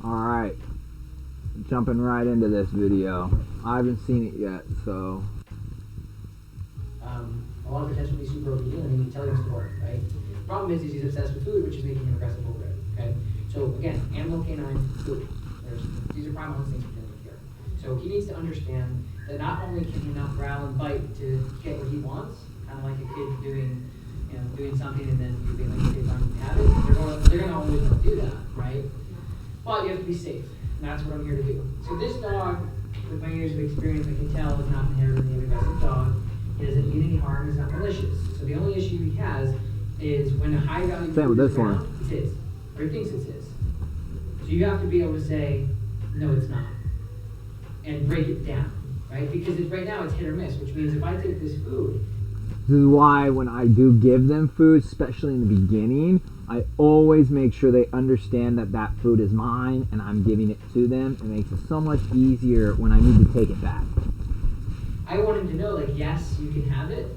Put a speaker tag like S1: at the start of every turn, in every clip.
S1: Alright, jumping right into this video. I haven't seen it yet, so...
S2: A lot of potential to be super obedient, and then you tell him to work, right? The problem is he's obsessed with food, which is making him aggressive over it, okay? So again, animal, canine, food. These are primal instincts we're dealing with here. So he needs to understand that not only can he not growl and bite to get what he wants, kind of like a kid doing something and then you being like, okay, fine, you have it. They're gonna always want to do that, right? But you have to be safe, and that's what I'm here to do. So this dog, with my years of experience, I can tell is not inherently an aggressive dog. He doesn't mean any harm. He's not malicious. So the only issue he has is when a high value food is around, it's his, or he thinks it's his. So you have to be able to say, no, it's not, and break it down, right? Because right now it's hit or miss, which means if I take this food.
S1: This is why when I do give them food, especially in the beginning, I always make sure they understand that that food is mine and I'm giving it to them. It makes it so much easier when I need to take it back.
S2: I want him to know, like, yes, you can have it,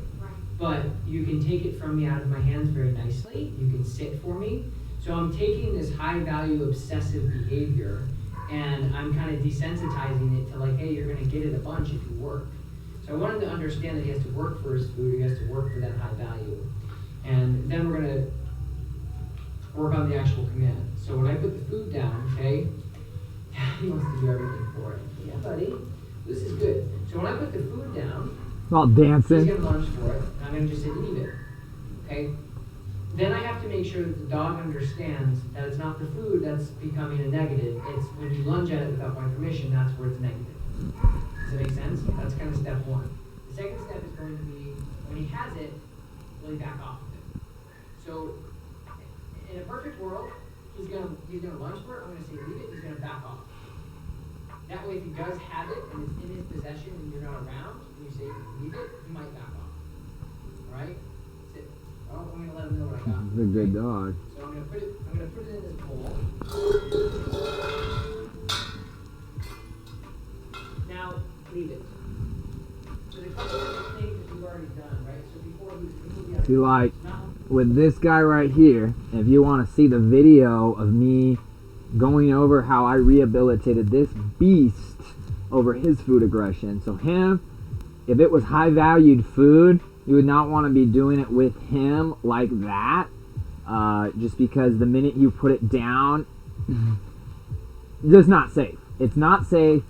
S2: but you can take it from me out of my hands very nicely. You can sit for me. So I'm taking this high-value obsessive behavior, and I'm kind of desensitizing it to, like, hey, you're going to get it a bunch if you work. So I want him to understand that he has to work for his food, he has to work for that high value. And then we're going to work on the actual command. So when I put the food down, okay, he wants to do everything for it. Yeah, buddy, this is good. So when I put the food down,
S1: all dancing.
S2: He's going to lunge for it, and I'm going to just say, leave it, okay? Then I have to make sure that the dog understands that it's not the food that's becoming a negative. It's when you lunge at it without my permission, that's where it's negative. Does that make sense? That's kind of step one. The second step is going to be, when he has it, will he back off of it? So, in a perfect world, he's gonna lunge for it, I'm gonna say leave it, he's gonna back off. That way, if he does have it and it's in his possession and you're not around, and you say leave it, he might back off. Alright? Sit. Oh, I'm gonna let him know what I got.
S1: He's a good dog.
S2: So I'm gonna put it in this bowl. Now, leave it. So there's a couple of things that you've already done, right? So before he's completely out of
S1: See, like, with this guy right here, if you want to see the video of me going over how I rehabilitated this beast over his food aggression. So him, if it was high-valued food, you would not want to be doing it with him like that. Just because the minute you put it down, it's just not safe. It's not safe.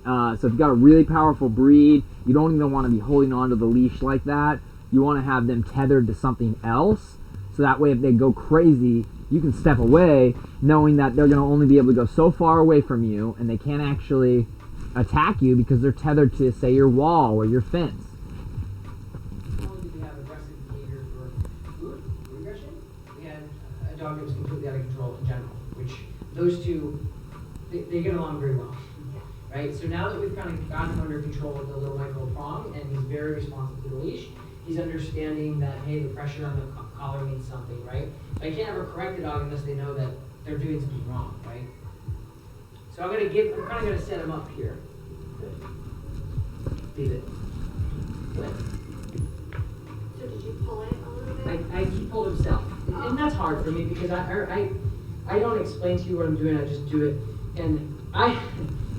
S1: So if you've got a really powerful breed, you don't even want to be holding onto the leash like that. You want to have them tethered to something else, so that way if they go crazy, you can step away knowing that they're going to only be able to go so far away from you, and they can't actually attack you because they're tethered to, say, your wall or your fence.
S2: Not only did we have aggressive behavior for food aggression, we had a dog that was completely out of control in general, which those two, they get along very well. Right? So now that we've kind of gotten him under control with the little micro prong, and he's very responsive to the leash, he's understanding that, hey, the pressure on the collar means something, right? I can't ever correct a dog unless they know that they're doing something wrong, right? So I'm kind of going to set him up here. Leave it. Good.
S3: So did you pull it a little bit?
S2: He pulled himself. And that's hard for me because I don't explain to you what I'm doing, I just do it. And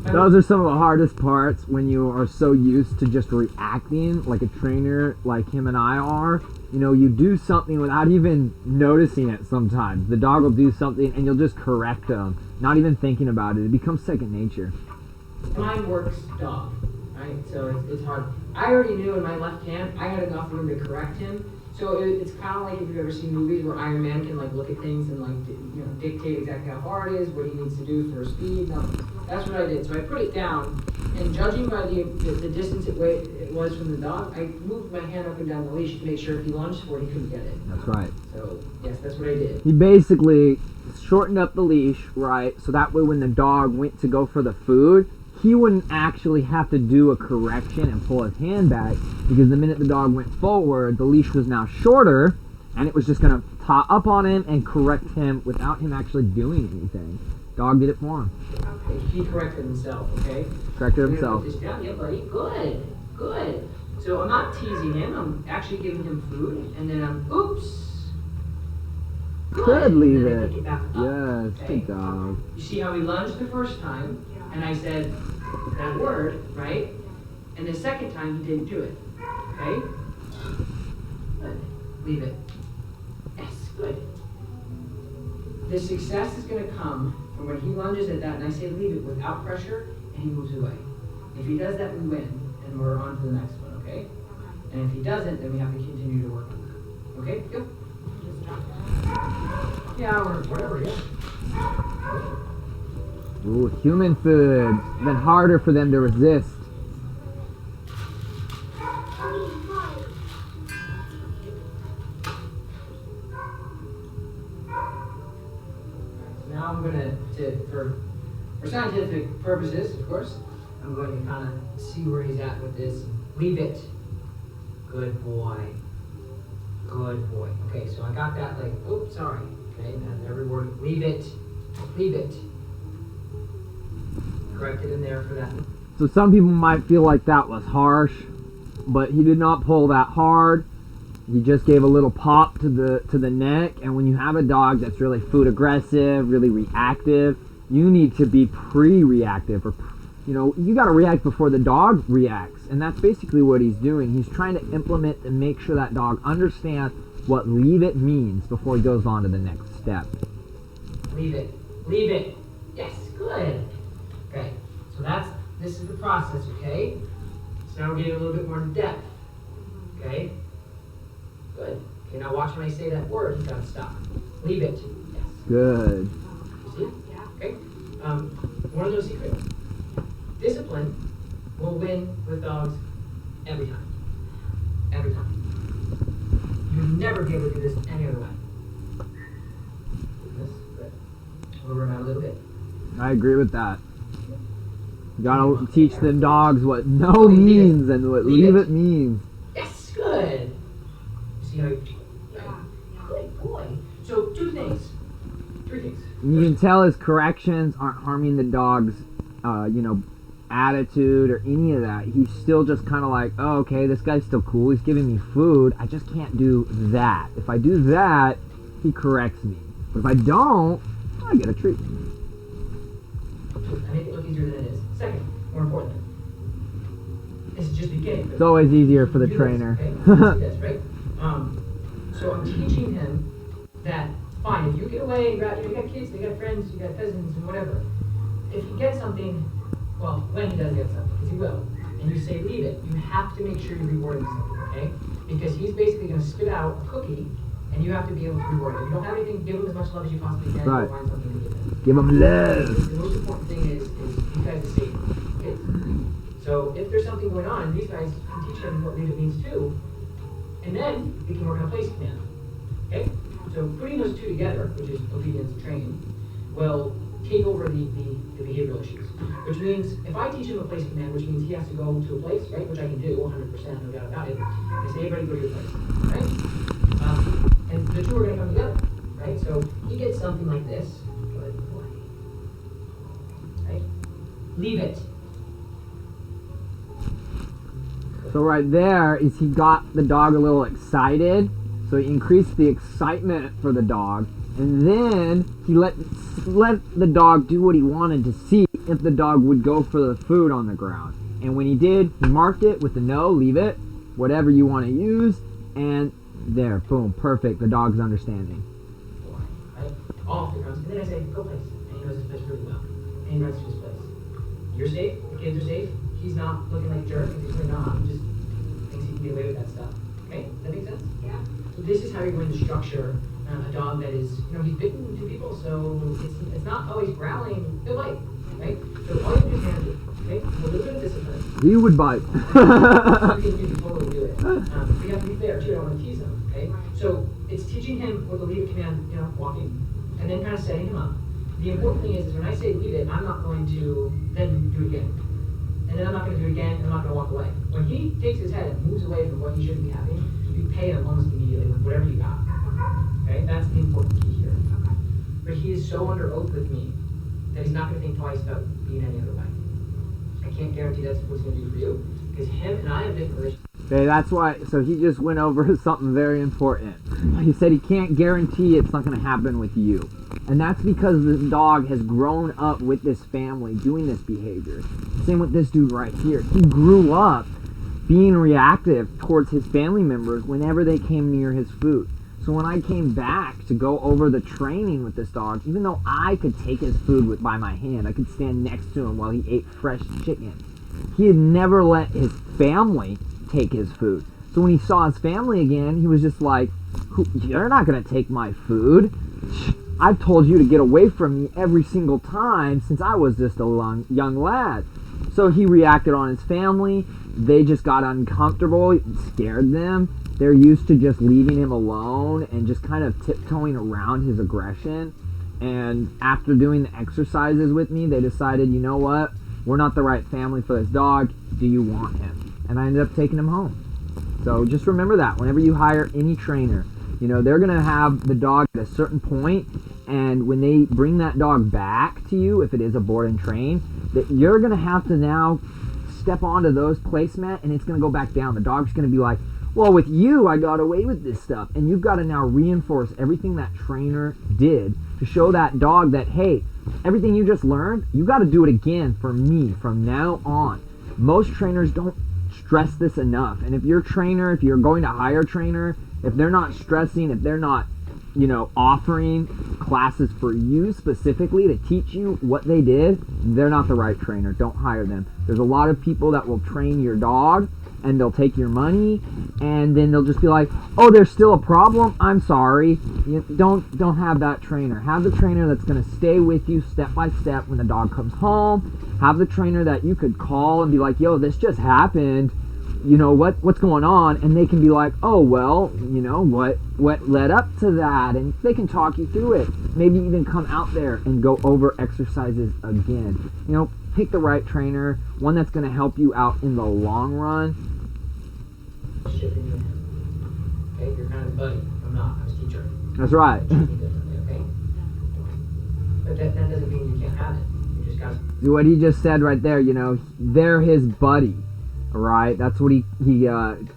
S1: those are some of the hardest parts when you are so used to just reacting like a trainer like him and I are. You know, you do something without even noticing it sometimes. The dog will do something and you'll just correct them, not even thinking about it. It becomes second nature.
S2: Mine works dog, right? So it's hard. I already knew in my left hand I had enough room to correct him. So it's kind of like if you've ever seen movies where Iron Man can like look at things and like dictate exactly how far it is, what he needs to do for speed. No, that's what I did. So I put it down, and judging by the distance it was from the dog, I moved my hand up and down the leash to make sure if he lunged for it, he couldn't get it.
S1: That's right.
S2: So yes, that's what I did.
S1: He basically shortened up the leash, right? So that way when the dog went to go for the food, he wouldn't actually have to do a correction and pull his hand back, because the minute the dog went forward, the leash was now shorter, and it was just going to paw up on him and correct him without him actually doing anything. Dog did it for him.
S2: Okay, he corrected himself, okay?
S1: Corrected himself.
S2: Put this down. Yeah, buddy. Good. Good. So I'm not teasing him. I'm actually giving him food, and then I'm, oops.
S1: could leave
S2: and then I
S1: it.
S2: pick it back up.
S1: Yes,
S2: Okay?
S1: good job.
S2: You see how he lunged the first time, and I said that word, right? And the second time he didn't do it. Okay? Good. Leave it. Yes, good. The success is going to come from when he lunges at that, and I say leave it without pressure, and he moves away. If he does that, we win, and we're on to the next one, okay? And if he doesn't, then we have to continue to work on that. Okay? Go. Yeah, or whatever, yeah.
S1: Ooh, human food. Been harder for them to resist.
S2: Now I'm going for scientific purposes, of course, I'm going to kind of see where he's at with this. Leave it. Good boy. Good boy. Okay, so I got that like, oops, sorry. Okay, and every word, leave it. Leave it. Corrected in there for that.
S1: So some people might feel like that was harsh, but he did not pull that hard. He just gave a little pop to the neck, and when you have a dog that's really food aggressive, really reactive, you need to be pre-reactive, or you got to react before the dog reacts, and that's basically what he's doing. He's trying to implement and make sure that dog understands what leave it means before he goes on to the next step.
S2: Leave it. Leave it. Yes, good. Okay, so this is the process, okay? So now we're getting a little bit more in depth, okay? Good. Okay, now watch when I say that word, he's got to stop. Leave it. Yes.
S1: Good.
S2: You see? Yeah. Okay. One of those secrets. Discipline will win with dogs every time. Every time. You would never be able to do this any other way. This, good. We'll run out a little bit.
S1: I agree with that. You gotta teach them dogs what no means and what leave it means.
S2: Yes, good. See how you... Good boy. So, three things.
S1: You can tell his corrections aren't harming the dog's, attitude or any of that. He's still just kind of like, oh, okay, this guy's still cool. He's giving me food. I just can't do that. If I do that, he corrects me. But if I don't, I get a treat.
S2: I make it look easier than it is. Second, more important. This is just beginning.
S1: It's always easier for the trainer.
S2: Okay? This, right? So I'm teaching him that, fine, if you get away and grab, you got kids, you got friends, you got cousins, and whatever. If you get something, well, when he does get something, because he will, and you say leave it, you have to make sure you reward him with something, okay? Because he's basically going to spit out a cookie, and you have to be able to reward him. If you don't have anything, give him as much love as you possibly can.
S1: Right.
S2: Find something to give him.
S1: Give him love.
S2: The most important thing is you guys to save kids. So if there's something going on, these guys can teach him what leave it means too, and then we can work on a place command. Okay? So putting those two together, which is obedience and training, will take over the behavioral issues. Which means if I teach him a place command, which means he has to go to a place, right? Which I can do 100%, no doubt about it. I say, everybody go to your place, right? And the two are going to come together, right? So he gets something like this. Good boy. Right? Leave it.
S1: So right there is he got the dog a little excited. So he increased the excitement for the dog. And then he let the dog do what he wanted to see if the dog would go for the food on the ground. And when he did, he marked it with the no, leave it, whatever you want to use. And there, boom, perfect. The dog's understanding.
S2: Right? Off the ground. And then I say, go place. And he knows his place really well. And he runs to his place. You're safe. The kids are safe. He's not looking like a jerk because he's really not. He just thinks he can get away with that stuff. Okay? Does that make sense?
S3: Yeah.
S2: So this is how you're going to structure a dog that is, he's bitten two people, so it's not always growling. He'll bite, right? So all you do is manage it, okay? A little bit of discipline.
S1: He would bite.
S2: You can totally do it. But you have to be fair too. I don't want to tease him, okay? So it's teaching him with the leave it command, walking, and then kind of setting him up. The important thing is when I say leave it, I'm not going to then do it again. And then I'm not going to do it again, and I'm not going to walk away. When he takes his head and moves away from what he shouldn't be having, you pay him almost immediately with whatever you got. Okay, that's the important key here. But he is so under oath with me that he's not going to think twice about being any other way. I can't guarantee that's what he's going to do for you, because him and I have different relationships.
S1: Okay, that's why. So he just went over something very important. He said he can't guarantee it's not going to happen with you. And that's because this dog has grown up with this family doing this behavior. Same with this dude right here. He grew up being reactive towards his family members whenever they came near his food. So when I came back to go over the training with this dog, even though I could take his food by my hand, I could stand next to him while he ate fresh chicken, he had never let his family take his food. So when he saw his family again, he was just like, you're not going to take my food. I've told you to get away from me every single time since I was just a young lad. So he reacted on his family. They just got uncomfortable. It scared them. They're used to just leaving him alone and just kind of tiptoeing around his aggression. And after doing the exercises with me, they decided, you know what? We're not the right family for this dog. Do you want him? And I ended up taking him home. So just remember that whenever you hire any trainer, you know, they're going to have the dog at a certain point, and when they bring that dog back to you, if it is a board and train, that you're going to have to now step onto those placemat, and it's going to go back down. The dog's going to be like, well, with you, I got away with this stuff. And you've got to now reinforce everything that trainer did to show that dog that, hey, everything you just learned, you got to do it again for me from now on. Most trainers don't stress this enough. And if your trainer, if you're going to hire a trainer, if they're not stressing, if they're not, you know, offering classes for you specifically to teach you what they did, they're not the right trainer. Don't hire them. There's a lot of people that will train your dog and they'll take your money and then they'll just be like, oh, there's still a problem? I'm sorry. You don't have that trainer. Have the trainer that's going to stay with you step by step when the dog comes home. Have the trainer that you could call and be like, yo, this just happened. You know, what's going on? And they can be like, oh, well, you know, what led up to that? And they can talk you through it. Maybe even come out there and go over exercises again. You know, pick the right trainer, one that's going to help you out in the long run.
S2: Shipping you in. Okay, you're kind of a buddy. I'm not. I'm his teacher.
S1: That's right.
S2: Treat me differently, okay? But that doesn't mean you can't have it. You just got to.
S1: What he just said right there, you know, they're his buddy. Right, that's what he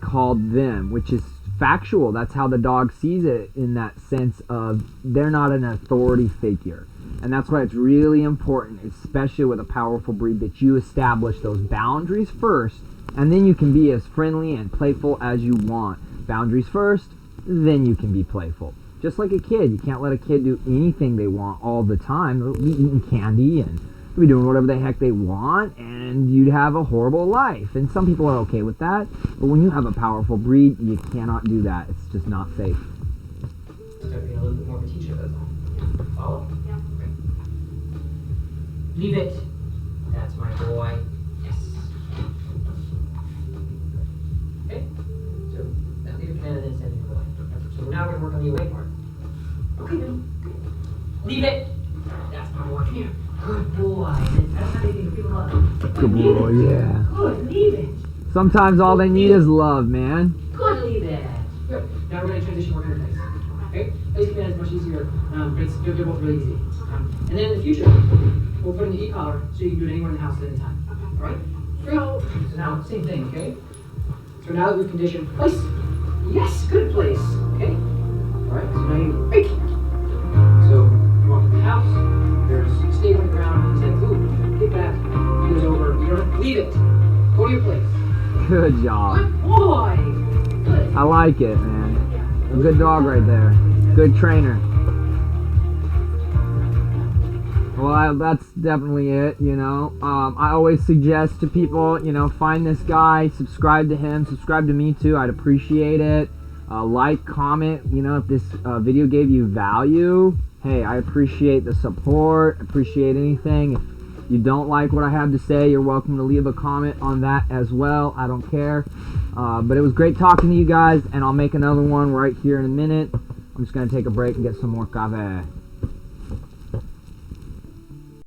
S1: called them, which is factual. That's how the dog sees it, in that sense of they're not an authority figure. And that's why it's really important, especially with a powerful breed, that you establish those boundaries first, and then you can be as friendly and playful as you want. Boundaries first, then you can be playful. Just like a kid, you can't let a kid do anything they want all the time. They'll be eating candy and be doing whatever the heck they want, and you'd have a horrible life. And some people are okay with that, but when you have a powerful breed, you cannot do that. It's just not safe.
S2: Start being a little bit more of a teacher, that's all. Follow?
S3: Yeah.
S2: Okay. Leave it. That's my boy. Yes. Okay. So now leave a command and then send it away. So now we're gonna work on the away part. Okay, then. Leave it. That's my boy. Come here. Good boy. I don't have anything to feel love.
S1: Good boy, yeah.
S2: Good, leave it.
S1: Sometimes all they need is love, man.
S2: Good, leave it. Good. Now we're going to transition work into place. Okay? Place command is much easier, but they're both really easy. And then in the future, we'll put in the e-collar so you can do it anywhere in the house at any time. Alright? So now, same thing, okay? So now that we've conditioned place. Yes, good place. Okay? Alright, so now you break. So you walk in the house. There's stay on the ground. He said, ooh, get back. He goes over. You don't leave it. Go to your place.
S1: Good job.
S2: Good boy. Good.
S1: I like it, man. A good dog right there. Good trainer. Well, that's definitely it, you know. I always suggest to people, you know, find this guy, subscribe to him, subscribe to me too. I'd appreciate it. Like, comment, you know, if this video gave you value. Hey, I appreciate the support, appreciate anything. If you don't like what I have to say, you're welcome to leave a comment on that as well. I don't care. But it was great talking to you guys, and I'll make another one right here in a minute. I'm just going to take a break and get some more café.